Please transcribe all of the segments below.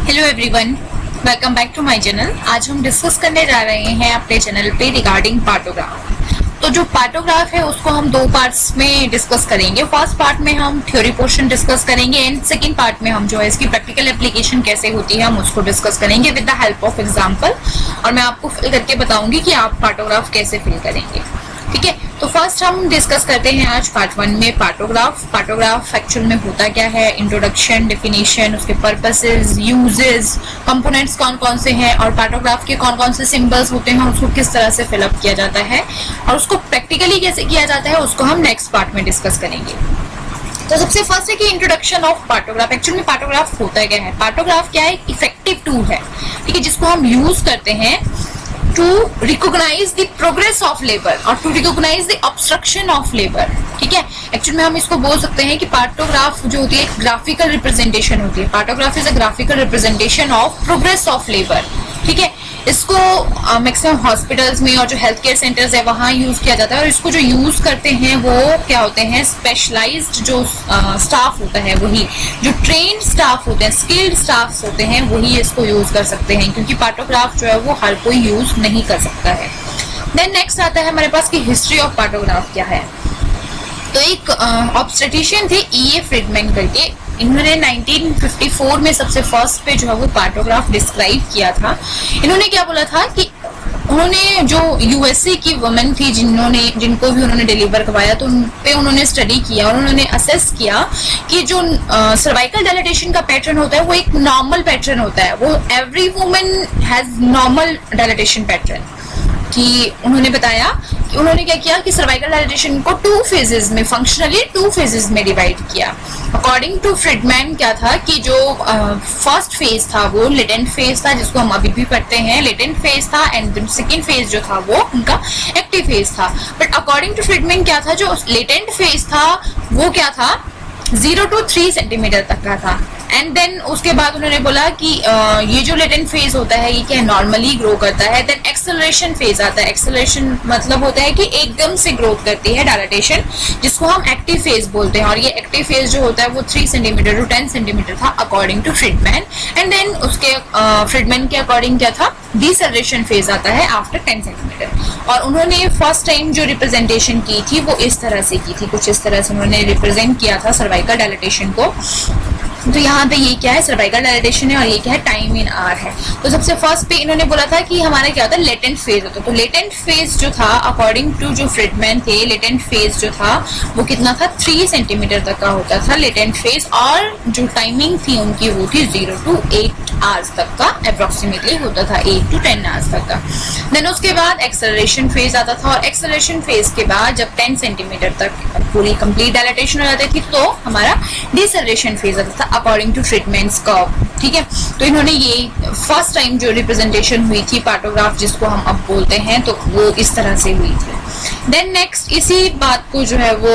Hello everyone, welcome back to my channel. आज हम discuss करने जा रहे हैं अपने चैनल पे रिगार्डिंग पार्टोग्राफ। तो जो पार्टोग्राफ है उसको हम दो पार्ट्स में डिस्कस करेंगे। फर्स्ट पार्ट में हम थ्योरी पोर्शन डिस्कस करेंगे एंड सेकंड पार्ट में हम जो है इसकी प्रैक्टिकल एप्लीकेशन कैसे होती है हम उसको डिस्कस करेंगे with the help of example, और मैं आपको फिल करके बताऊंगी कि आप पार्टोग्राफ कैसे फिल करेंगे। ठीक है, तो फर्स्ट हम डिस्कस करते हैं आज पार्ट 1 में पार्टोग्राफ। पार्टोग्राफ एक्चुअल में होता क्या है, इंट्रोडक्शन, डेफिनेशन, उसके पर्पसेस, यूजेस, कंपोनेंट्स कौन कौन से हैं और पार्टोग्राफ के कौन कौन से सिंबल्स होते हैं, उसको किस तरह से फिलअप किया जाता है और उसको प्रैक्टिकली कैसे किया जाता है उसको हम नेक्स्ट पार्ट में डिस्कस करेंगे। तो सबसे फर्स्ट है कि इंट्रोडक्शन ऑफ पार्टोग्राफ। एक्चुअल में पार्टोग्राफ होता क्या है? पार्टोग्राफ क्या है? इफेक्टिव टूल है, ठीक है, जिसको हम यूज करते हैं to recognise the progress of labour और to recognise the obstruction of labour. ठीक है, एक्चुअल में हम इसको बोल सकते हैं कि पार्टोग्राफ जो होती है एक ग्राफिकल रिप्रेजेंटेशन होती है। Partograph is a graphical representation of progress of labour. ठीक है, इसको मैक्सिमम हॉस्पिटल्स में और जो हेल्थ केयर सेंटर्स है वहां यूज किया जाता है और इसको जो यूज करते हैं वो क्या होते हैं, स्पेशलाइज्ड जो स्टाफ होता है, वही जो ट्रेन्ड स्टाफ होते हैं, स्किल्ड स्टाफ होते हैं, वही इसको यूज कर सकते हैं, क्योंकि पार्टोग्राफ जो है वो हर कोई यूज नहीं कर सकता है। देन नेक्स्ट आता है हमारे पास की हिस्ट्री ऑफ पार्टोग्राफ क्या है। तो एक ऑब्स्टेट्रिशियन थे E.A. फ्रीडमैन करके, इन्होंने 1954 में सबसे फर्स्ट पे जो है वो पार्टोग्राफ डिस्क्राइब किया था। इन्होंने क्या बोला था कि उन्होंने जो यूएसए की वुमेन थी जिनको भी उन्होंने डिलीवर करवाया तो उन पे उन्होंने स्टडी किया और उन्होंने असेस किया कि जो सर्वाइकल डायलेटेशन का पैटर्न होता है वो एक नॉर्मल पैटर्न होता है। वो every women has normal dilatation pattern. कि उन्होंने बताया कि उन्होंने क्या किया कि सर्वाइकल डायलेटेशन को 2 फेजेस में, फंक्शनली 2 फेजेस में डिवाइड किया। अकॉर्डिंग टू फ्रीडमैन क्या था कि जो फर्स्ट फेज था वो लेटेंट फेज था, जिसको हम अभी भी पढ़ते हैं, लेटेंट फेज था, एंड सेकेंड फेज जो था वो उनका एक्टिव फेज था। बट अकॉर्डिंग टू फ्रीडमैन क्या था, जो लेटेंट फेज था वो क्या था, 0 to 3 सेंटीमीटर तक का था। एंड देन उसके बाद उन्होंने बोला कि ये जो लेटेंट फेज होता है ये क्या नॉर्मली ग्रो करता है। देन एक्सेलरेशन फेज आता है। एक्सेलरेशन मतलब होता है कि एकदम से ग्रोथ करती है डायलेटेशन, जिसको हम एक्टिव फेज बोलते हैं, और ये एक्टिव फेज जो होता है वो 3 सेंटीमीटर टू 10 सेंटीमीटर था according to Friedman. And then उसके फ्रीडमैन के अकॉर्डिंग क्या था, डिसेलरेशन फेज आता है आफ्टर 10 सेंटीमीटर। और उन्होंने फर्स्ट टाइम जो रिप्रेजेंटेशन की थी वो इस तरह से की थी, कुछ इस तरह से उन्होंने रिप्रेजेंट किया था सर्वाइकल डायलेटेशन को। तो यहाँ पे ये क्या है, सर्वाइकल डायलेटेशन है, और ये क्या है, टाइम इन आवर है। तो सबसे फर्स्ट पे इन्होंने बोला था कि हमारा क्या होता है, लेटेंट फेज होता है। तो लेटेंट फेज जो था अकॉर्डिंग टू जो फ्रीडमैन थे, लेटेंट फेज जो था वो कितना था, 3 सेंटीमीटर तक का होता था लेटेंट फेज, और जो टाइमिंग थी उनकी वो थी 0 to 8 आवर्स तक का अप्रोक्सीमेटली होता था, 8 to 10 आवर्स तक का। देन उसके बाद एक्सेलरेशन फेज आता था, और एक्सेलरेशन फेज के बाद जब 10 सेंटीमीटर तक पूरी कंप्लीट डायलेटेशन हो जाती थी तो हमारा डिसेलरेशन फेज आता था अकॉर्डिंग टू फ्रीडमैन्स कर्व। ठीक है, तो इन्होंने ये फर्स्ट टाइम जो रिप्रेजेंटेशन हुई थी पार्टोग्राफ जिसको हम अब बोलते हैं, तो वो इस तरह से हुई थी। देन नेक्स्ट इसी बात को जो है वो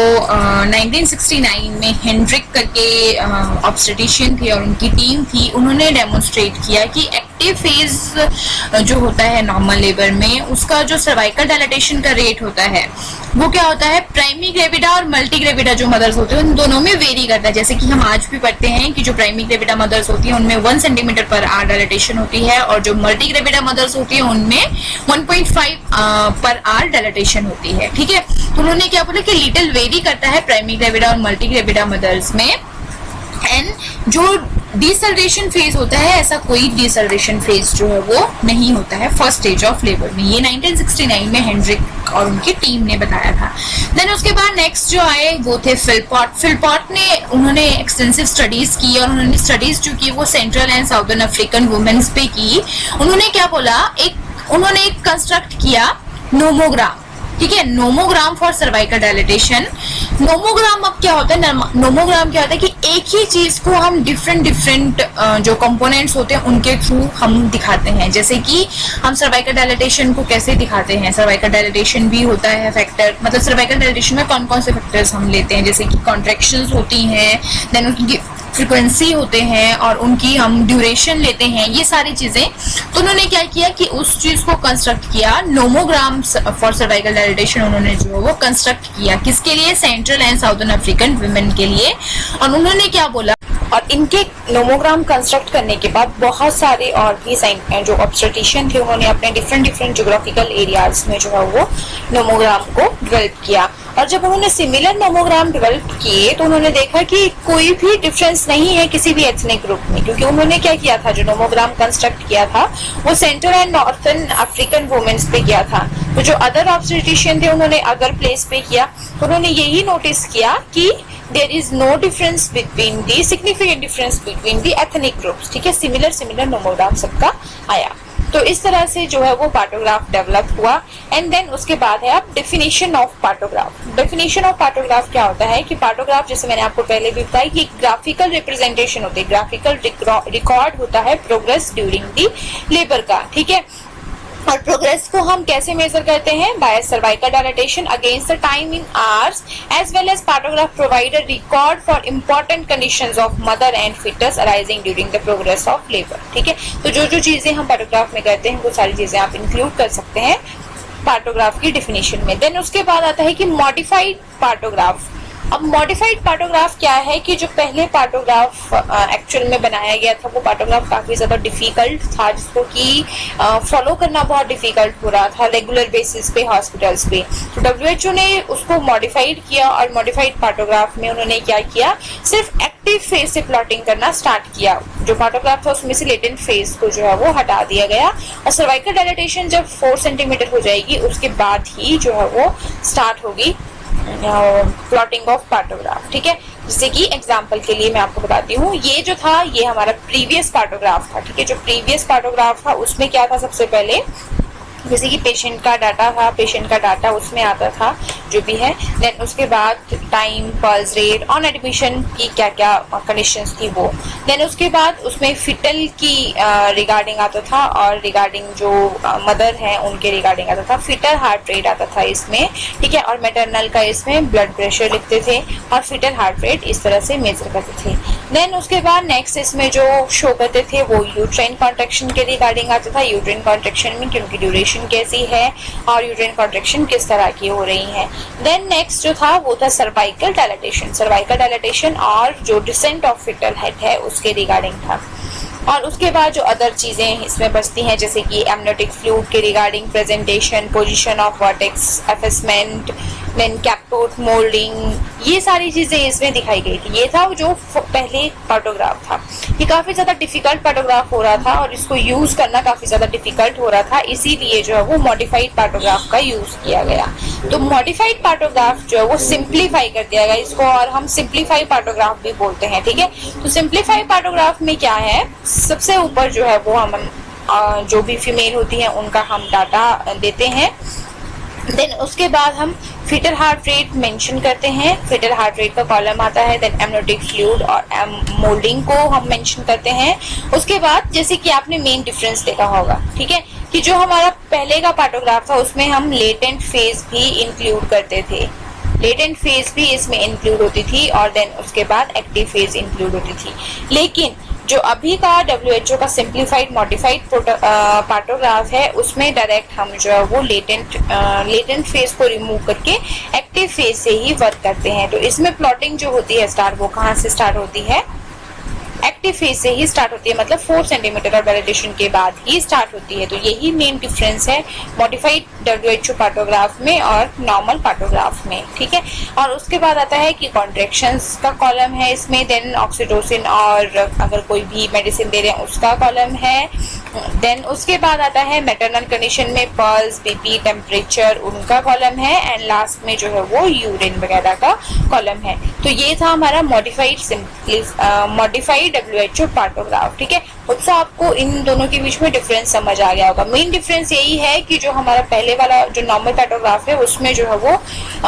1969 में हेनड्रिक करके ऑब्स्टेट्रिशियन थे और उनकी टीम थी, उन्होंने डेमोन्स्ट्रेट किया कि एक्टिव फेज जो होता है नॉर्मल लेबर में, उसका जो सर्वाइकल डायलेटेशन का रेट होता है वो क्या होता है, प्राइमरी ग्रेविडा और मल्टी ग्रेविडा जो मदर्स होते हैं उन दोनों में वेरी करता है। जैसे कि हम आज भी पढ़ते हैं कि जो प्राइमरी ग्रेविडा मदर्स होती है उनमें 1 सेंटीमीटर पर आवर डायलेटेशन होती है, और जो मल्टी ग्रेविडा मदर्स होती है उनमें 1.5 पर आवर डायलेटेशन होती है। ठीक है, तो उन्होंने क्या बोला कि लिटिल वेरी करता है प्राइमरी ग्रेविडा और मल्टी ग्रेविडा मदर्स में। एंड जो डिसेलरेशन फेज होता है, ऐसा कोई डिसेलरेशन फेज जो है वो नहीं होता है फर्स्ट स्टेज ऑफ लेबर में। ये 1969 में हेनड्रिक और उनकी टीम ने बताया था। देन उसके बाद नेक्स्ट जो आए वो थे फिलपॉट। फिलपॉट ने उन्होंने एक्सटेंसिव स्टडीज की, और उन्होंने स्टडीज जो की वो central and southern African women's पे की। उन्होंने क्या बोला, उन्होंने एक कंस्ट्रक्ट किया नोमोग्राम। ठीक है, nomogram for cervical dilatation. Nomogram अब क्या होता है, नोमोग्राम क्या होता है कि एक ही चीज को हम डिफरेंट जो कंपोनेंट्स होते हैं उनके थ्रू हम दिखाते हैं। जैसे कि हम सर्वाइकल डायलेटेशन को कैसे दिखाते हैं, सर्वाइकल डायलेटेशन भी होता है फैक्टर, मतलब सर्वाइकल डायलेटेशन में कौन कौन से फैक्टर्स हम लेते हैं, जैसे कि कॉन्ट्रैक्शंस होती हैं, देन उनकी फ्रीक्वेंसी होते हैं और उनकी हम ड्यूरेशन लेते हैं, ये सारी चीजें। तो उन्होंने क्या किया कि उस चीज को कंस्ट्रक्ट किया, नोमोग्राम फॉर सर्वाइकल डायलेटेशन उन्होंने जो वो कंस्ट्रक्ट किया, किसके लिए, central and southern African women के लिए। और उन्होंने क्या बोला, और इनके नोमोग्राम कंस्ट्रक्ट करने के बाद बहुत सारे और भी जो ऑब्स्टेट्रिशियन थे उन्होंने अपने डिफरेंट ज्योग्राफिकल एरियाज में जो है वो नोमोग्राम को डेवलप किया। और जब उन्होंने सिमिलर नोमोग्राम डेवलप किए तो उन्होंने देखा कि कोई भी डिफरेंस नहीं है किसी भी एथनिक ग्रुप में, क्योंकि उन्होंने क्या किया था, जो नोमोग्राम कंस्ट्रक्ट किया था वो central and northern African women's पे किया था। तो जो अदर ऑब्स्टेट्रिशियन थे उन्होंने अदर प्लेस पे किया, तो उन्होंने यही नोटिस किया कि there is no difference between the significant difference between the ethnic groups. ठीक है, सिमिलर नोमोग्राम सबका आया। तो इस तरह से जो है वो पार्टोग्राफ डेवलप हुआ। एंड देन उसके बाद है अब definition of partograph. Definition of partograph क्या होता है कि पार्टोग्राफ, जैसे मैंने आपको पहले भी बताया, कि ग्राफिकल रिप्रेजेंटेशन होती है, ग्राफिकल रिकॉर्ड होता है प्रोग्रेस ड्यूरिंग दी लेबर का। ठीक है, और प्रोग्रेस को हम कैसे मेजर करते हैं, by cervical dilatation against the time in hours, as well as partograph provide a record for important conditions of mother and foetus arising during the progress of labour. ठीक है, तो जो चीजें हम पार्टोग्राफ में करते हैं वो सारी चीजें आप इंक्लूड कर सकते हैं पार्टोग्राफ की डिफिनेशन में। देन उसके बाद आता है कि मॉडिफाइड पार्टोग्राफ। अब मॉडिफाइड पार्टोग्राफ क्या है कि जो पहले पार्टोग्राफ एक्चुअल में बनाया गया था वो पार्टोग्राफ काफी ज्यादा डिफिकल्ट था, जिसको कि फॉलो करना बहुत डिफिकल्ट हो रहा था रेगुलर बेसिस पे हॉस्पिटल्स पे। तो WHO ने उसको मॉडिफाइड किया और मॉडिफाइड पार्टोग्राफ में उन्होंने क्या किया, सिर्फ एक्टिव फेज से प्लॉटिंग करना स्टार्ट किया। जो पार्टोग्राफ था उसमें से लेटेंट फेज को जो है वो हटा दिया गया, और सर्वाइकल डायलेटेशन जब 4 सेंटीमीटर हो जाएगी उसके बाद ही जो है वो स्टार्ट होगी प्लॉटिंग ऑफ पार्टोग्राफ। ठीक है, जैसे कि एग्जांपल के लिए मैं आपको बताती हूँ, ये जो था ये हमारा प्रीवियस पार्टोग्राफ था। ठीक है, जो प्रीवियस पार्टोग्राफ था उसमें क्या था, सबसे पहले जैसे कि पेशेंट का डाटा था, पेशेंट का डाटा उसमें आता था जो भी है। देन उसके बाद time, pulse rate, on admission की क्या क्या कंडीशंस थी वो। देन उसके बाद उसमें फिटल की रिगार्डिंग आता था, और रिगार्डिंग जो मदर है उनके रिगार्डिंग आता था। फिटल हार्ट रेट आता था इसमें। ठीक है, और मैटरनल का इसमें ब्लड प्रेशर लिखते थे और फिटल हार्ट रेट इस तरह से मेजर करते थे। देन उसके बाद नेक्स्ट इसमें जो शो करते थे वो यूट्राइन कॉन्ट्रैक्शन के रिगार्डिंग आता था। यूट्राइन कॉन्ट्रैक्शन में उनकी ड्यूरेशन कैसी है और यूट्राइन कॉन्ट्रैक्शन किस तरह की हो रही है। देन नेक्स्ट जो था वो था सर्वाइकल डायलेटेशन। सर्वाइकल डायलेटेशन और जो डिसेंट ऑफ फिटल हेड है उसके रिगार्डिंग था। और उसके बाद जो अदर चीजें इसमें बचती हैं, जैसे कि एमनियोटिक फ्लूइड के regarding presentation, position of vertex, effacement, then caput moulding, ये सारी चीजें इसमें दिखाई गई थी। ये था जो पहले पार्टोग्राफ था। ये काफी ज्यादा डिफिकल्ट पार्टोग्राफ हो रहा था और इसको यूज करना काफी ज्यादा डिफिकल्ट हो रहा था, इसीलिए जो है वो मॉडिफाइड पार्टोग्राफ का यूज किया गया। तो मॉडिफाइड पार्टोग्राफ जो है वो सिंप्लीफाई कर दिया गया इसको, और हम सिंप्लीफाई पार्टोग्राफ भी बोलते हैं। ठीक है, तो सिंप्लीफाई पार्टोग्राफ में क्या है, सबसे ऊपर जो है वो हम जो भी फीमेल होती है उनका हम डाटा देते हैं। देन उसके बाद हम फिटल हार्ट रेट मेंशन करते हैं, फिटल हार्ट रेट का कॉलम आता है। देन एमनियोटिक फ्लूइड और मोल्डिंग को हम मेंशन करते हैं। उसके बाद जैसे कि आपने मेन डिफरेंस देखा होगा, ठीक है, कि जो हमारा पहले का पार्टोग्राफ था उसमें हम लेटेंट फेज भी इंक्लूड करते थे, लेटेंट फेज भी इसमें इंक्लूड होती थी, और देन उसके बाद एक्टिव फेज इंक्लूड होती थी। लेकिन जो अभी का WHO का सिंप्लीफाइड मॉडिफाइड पार्टोग्राफ है उसमें डायरेक्ट हम जो है वो लेटेंट फेज को रिमूव करके एक्टिव फेज से ही वर्क करते हैं। तो इसमें प्लॉटिंग जो होती है स्टार्ट, वो कहाँ से स्टार्ट होती है, एक्टिव फेज से ही स्टार्ट होती है, मतलब 4 सेंटीमीटर और डायलेटेशन के बाद ही स्टार्ट होती है। तो यही मेन डिफरेंस है मॉडिफाइड WHO पार्टोग्राफ में और नॉर्मल पार्टोग्राफ में। ठीक है, और उसके बाद आता है कि कॉन्ट्रैक्शंस का कॉलम है इसमें। देन ऑक्सीटोसिन और अगर कोई भी मेडिसिन दे रहे हैं उसका कॉलम है। देन उसके बाद आता है मैटरनल कंडीशन में पल्स, बीपी, टेम्परेचर, उनका कॉलम है। एंड लास्ट में जो है वो यूरिन वगैरह का कॉलम है। तो ये था हमारा मॉडिफाइड WHO पार्टोग्राफ। ठीक है, उससे आपको इन दोनों के बीच में डिफरेंस समझ आ गया होगा। मेन डिफरेंस यही है कि जो हमारा पहले वाला जो नॉर्मल पार्टोग्राफ है उसमें जो है वो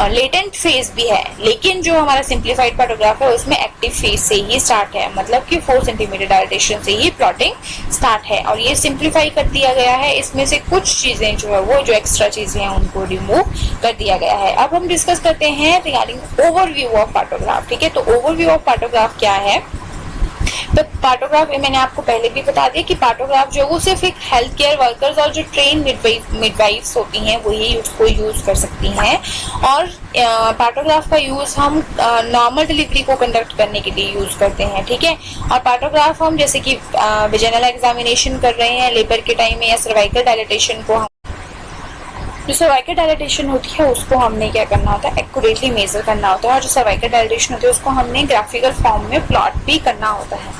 लेटेंट फेज भी है, लेकिन जो हमारा सिंप्लीफाइड पार्टोग्राफ है उसमें एक्टिव फेज से ही स्टार्ट है, मतलब कि 4 सेंटीमीटर डायलेटेशन से ही प्लॉटिंग स्टार्ट है। और ये सिंप्लीफाई कर दिया गया है, इसमें से कुछ चीजें जो है वो जो एक्स्ट्रा चीजें हैं उनको रिमूव कर दिया गया है। अब हम डिस्कस करते हैं रिगार्डिंग ओवरव्यू ऑफ पार्टोग्राफ। ठीक है, तो ओवरव्यू ऑफ पार्टोग्राफ क्या है, तो पार्टोग्राफ मैंने आपको पहले भी बता दिया कि पार्टोग्राफ जो है वो सिर्फ एक हेल्थ केयर वर्कर्स और जो ट्रेन मिडवाइफ्स होती हैं वही उसको यूज कर सकती हैं। और पार्टोग्राफ का यूज हम नॉर्मल डिलीवरी को कंडक्ट करने के लिए यूज करते हैं, ठीक है। और पार्टोग्राफ हम जैसे कि वेजाइनल एग्जामिनेशन कर रहे हैं लेबर के टाइम में, या सर्वाइकल डायलेटेशन को, जो सर्वाइकल डायलेटेशन होती है उसको हमने क्या करना होता है, एक्यूरेटली मेजर करना होता है। और जो सर्वाइकल डायलेटेशन होती है उसको हमने ग्राफिकल फॉर्म में प्लॉट भी करना होता है।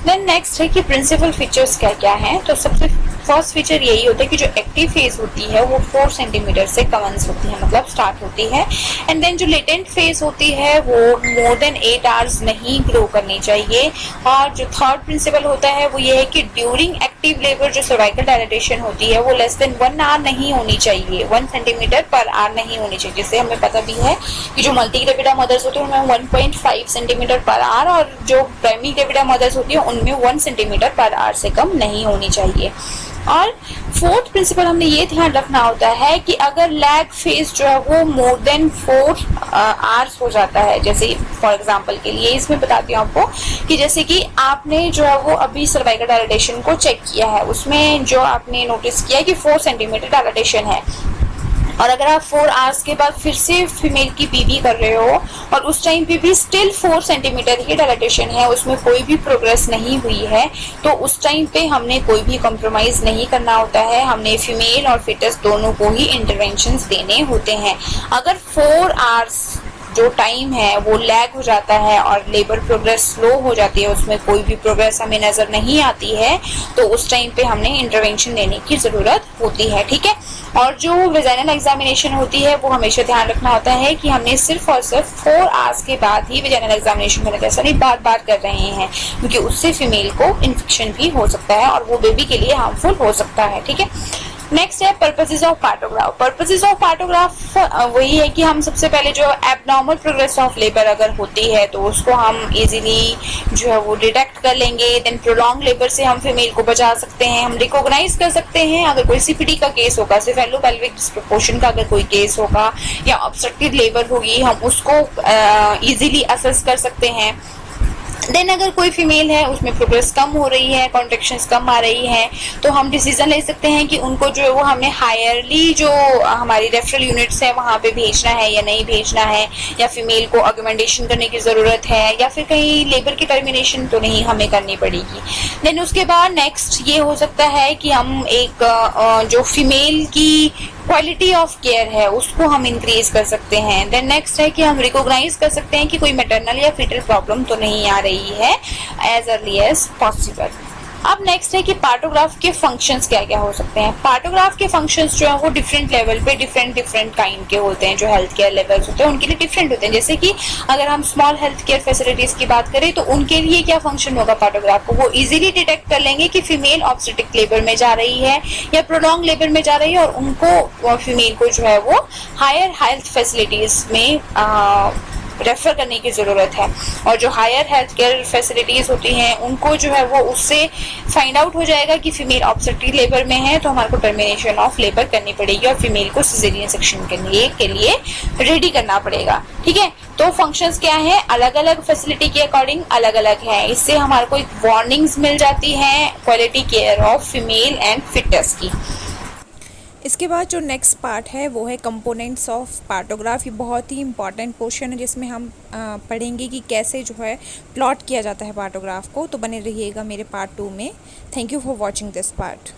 देन नेक्स्ट है कि प्रिंसिपल फीचर्स क्या क्या हैं। तो सबसे फर्स्ट फीचर यही होता है कि जो एक्टिव फेज होती है वो 4 सेंटीमीटर से कमेंस होती है, मतलब स्टार्ट होती है। एंड देन जो लेटेंट फेज होती है वो मोर देन 8 आवर्स नहीं ग्रो करनी चाहिए। और जो थर्ड प्रिंसिपल होता है वो ये है कि ड्यूरिंग एक्टिव लेबर जो सर्वाइकल डायलेटेशन होती है वो लेस देन 1 आवर नहीं होनी चाहिए, 1 सेंटीमीटर पर आवर नहीं होनी चाहिए। जैसे हमें पता भी है कि जो मल्टी ग्रेविडा मदर्स होती है उनमें 1.5 सेंटीमीटर पर आवर, और जो प्राइमरी ग्रेविडा मदर्स होती है उनमें 1 सेंटीमीटर पर आवर से कम नहीं होनी चाहिए। और फोर्थ प्रिंसिपल हमने ये ध्यान रखना होता है कि अगर लैग फेज जो है वो मोर देन 4 आवर्स हो जाता है, जैसे फॉर एग्जांपल के लिए इसमें बताती हूँ आपको कि जैसे कि आपने जो है वो अभी सर्वाइकल डायलेटेशन को चेक किया है, उसमें जो आपने नोटिस किया कि 4 सेंटीमीटर डायलेटेशन है, और अगर आप 4 आवर्स के बाद फिर से फीमेल की पीवी कर रहे हो और उस टाइम पे भी स्टिल 4 सेंटीमीटर ही डायलेटेशन है, उसमें कोई भी प्रोग्रेस नहीं हुई है, तो उस टाइम पे हमने कोई भी कॉम्प्रोमाइज नहीं करना होता है। हमने फीमेल और फिटस दोनों को ही इंटरवेंशंस देने होते हैं। अगर 4 आवर्स जो टाइम है वो लैग हो जाता है और लेबर प्रोग्रेस स्लो हो जाती है, उसमें कोई भी प्रोग्रेस हमें नजर नहीं आती है, तो उस टाइम पे हमने इंटरवेंशन देने की जरूरत होती है, ठीक है। और जो वेजाइनल एग्जामिनेशन होती है वो हमेशा ध्यान रखना होता है कि हमने सिर्फ और सिर्फ 4 आवर्स के बाद ही वेजाइनल एग्जामिनेशन करना, जैसा नहीं बार बार कर रहे हैं, क्योंकि उससे फीमेल को इन्फेक्शन भी हो सकता है और वो बेबी के लिए हार्मफुल हो सकता है, ठीक है। नेक्स्ट है purposes of partograph. Purposes of partograph वही है कि हम सबसे पहले जो एबनॉर्मल प्रोग्रेस ऑफ लेबर अगर होती है तो उसको हम इजीली जो है वो डिटेक्ट कर लेंगे। देन प्रोलॉन्ग लेबर से हम फीमेल को बचा सकते हैं, हम रिकॉग्नाइज कर सकते हैं। अगर कोई सीपीडी का केस होगा, सेफेलोपेल्विक डिस्प्रोपोर्शन का अगर कोई केस होगा या ऑब्स्ट्रक्टिव लेबर होगी, हम उसको इजीली असेस कर सकते हैं। देन अगर कोई फीमेल है उसमें प्रोग्रेस कम हो रही है, कॉन्ट्रैक्शंस कम आ रही हैं, तो हम डिसीजन ले सकते हैं कि उनको जो है वो हमें हायरली जो हमारी रेफरल यूनिट्स है वहाँ पे भेजना है या नहीं भेजना है, या फीमेल को ऑगमेंटेशन करने की जरूरत है, या फिर कहीं लेबर की टर्मिनेशन तो नहीं हमें करनी पड़ेगी। देन उसके बाद नेक्स्ट ये हो सकता है कि हम एक जो फीमेल की क्वालिटी ऑफ केयर है उसको हम इंक्रीज कर सकते हैं। देन नेक्स्ट है कि हम रिकॉग्नाइज कर सकते हैं कि कोई मैटरनल या फीटल प्रॉब्लम तो नहीं आ रही है एज अर्ली एज पॉसिबल। अब नेक्स्ट है कि पार्टोग्राफ के फंक्शंस क्या क्या हो सकते हैं। पार्टोग्राफ के फंक्शंस जो है वो डिफरेंट लेवल पे डिफरेंट काइंड के होते हैं। जो हेल्थ केयर लेवल्स होते हैं उनके लिए डिफरेंट होते हैं। जैसे कि अगर हम स्मॉल हेल्थ केयर फैसिलिटीज की बात करें तो उनके लिए क्या फंक्शन होगा पार्टोग्राफ को, वो इजीली डिटेक्ट कर लेंगे कि फीमेल ऑब्स्टेट्रिक लेबर में जा रही है या प्रोलॉन्ग लेबर में जा रही है, और उनको फीमेल को जो है वो हायर हेल्थ फैसिलिटीज में रेफर करने की जरूरत है। और जो हायर हेल्थ केयर फैसिलिटीज होती हैं उनको जो है वो उससे फाइंड आउट हो जाएगा कि फीमेल ऑब्स्टेट्रिक लेबर में है, तो हमारे को टर्मिनेशन ऑफ लेबर करनी पड़ेगी और फीमेल को सिजेरियन सेक्शन के लिए रेडी करना पड़ेगा, ठीक है। तो फंक्शंस क्या है, अलग अलग फैसिलिटी के अकॉर्डिंग अलग अलग है। इससे हमारे को एक वार्निंग्स मिल जाती है quality care of female and foetus की। इसके बाद जो नेक्स्ट पार्ट है वो है कंपोनेंट्स ऑफ पार्टोग्राफ। ये बहुत ही इंपॉर्टेंट पोर्शन है जिसमें हम पढ़ेंगे कि कैसे जो है प्लॉट किया जाता है पार्टोग्राफ को। तो बने रहिएगा मेरे पार्ट 2 में। Thank you for watching this part.